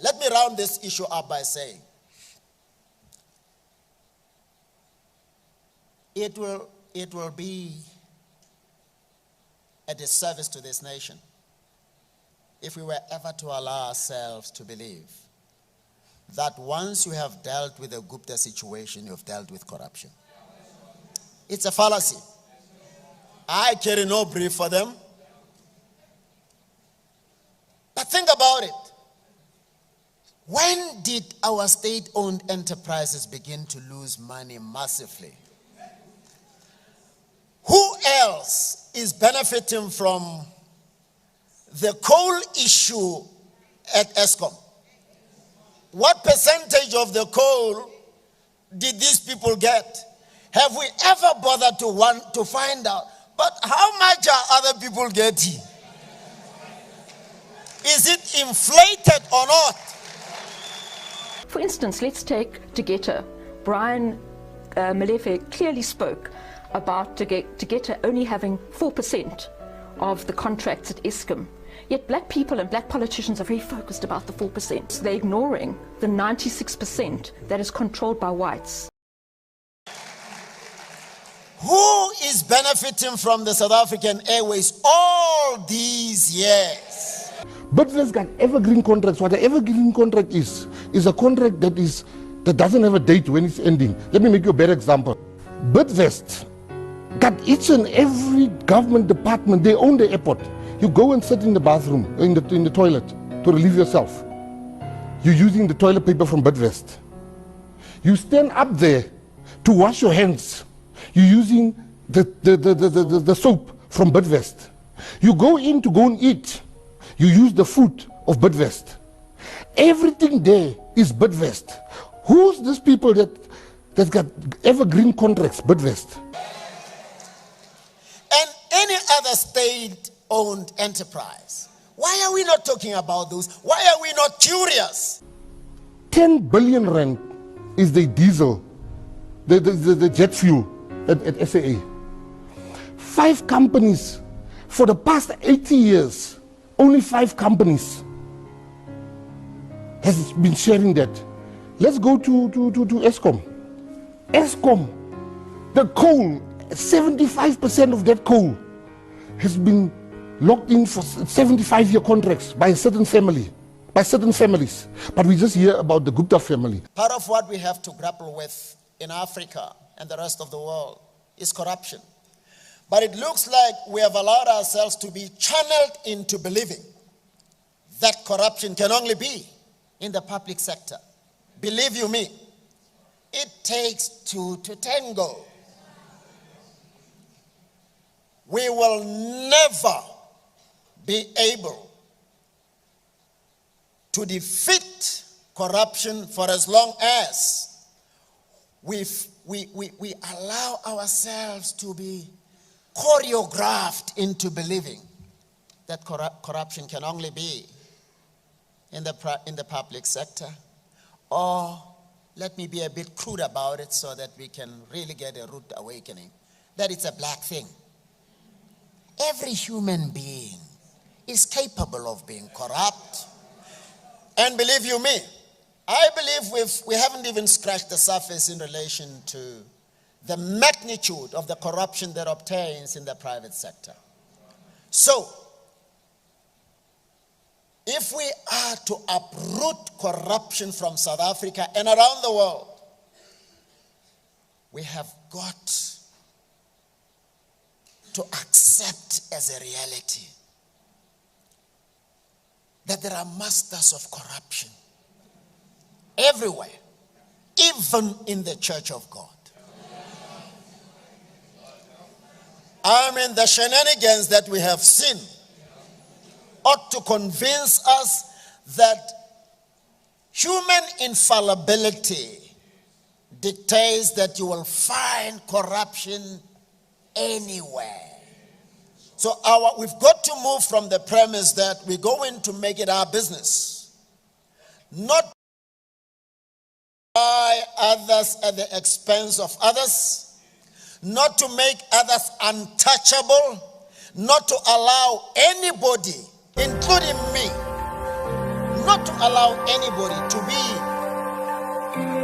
Let me round this issue up by saying, it will be a disservice to this nation if we were ever to allow ourselves to believe that once you have dealt with the Gupta situation, you've dealt with corruption. It's a fallacy. I carry no brief for them. But think about it. When did our state-owned enterprises begin to lose money massively? Who else is benefiting from the coal issue at Eskom? What percentage of the coal did these people get? Have we ever bothered to find out? But how much are other people getting? Is it inflated or not? For instance, let's take Tegeta. Brian Molefe clearly spoke about Tegeta only having 4% of the contracts at Eskom. Yet black people and black politicians are very focused about the 4%. They're ignoring the 96% that is controlled by whites. Who is benefiting from the South African Airways all these years? Bidvest got evergreen contracts. What an evergreen contract is a contract that doesn't have a date when it's ending. Let me make you a better example. Bidvest got each and every government department. They own the airport. You go and sit in the bathroom, in the toilet to relieve yourself. You're using the toilet paper from Bidvest. You stand up there to wash your hands. You're using the soap from Bidvest. You go in to go and eat. You use the food of Bidvest. Everything there is Bidvest. Who's these people that got evergreen contracts? Bidvest. And any other state-owned enterprise. Why are we not talking about those? Why are we not curious? 10 billion rand is the diesel, the jet fuel at SAA. 5 companies, for the past 80 years, only 5 companies has been sharing that. Let's go to Eskom. Eskom, the coal, 75% of that coal has been locked in for 75-year contracts by a certain family, by certain families. But we just hear about the Gupta family. Part of what we have to grapple with in Africa and the rest of the world is corruption. But it looks like we have allowed ourselves to be channeled into believing that corruption can only be in the public sector. Believe you me, it takes 2 to tango. We will never be able to defeat corruption for as long as we allow ourselves to be choreographed into believing that corruption can only be in the public sector. Or let me be a bit crude about it so that we can really get a root awakening, that it's a black thing. Every human being is capable of being corrupt. And believe you me, I believe we haven't even scratched the surface in relation to the magnitude of the corruption that obtains in the private sector. So, if we are to uproot corruption from South Africa and around the world, we have got to accept as a reality that there are masters of corruption everywhere, even in the Church of God. I mean, the shenanigans that we have seen ought to convince us that human infallibility dictates that you will find corruption anywhere. So we've got to move from the premise that we go in to make it our business, not by others at the expense of others, not to make others untouchable, not to allow anybody, including me, not to allow anybody to be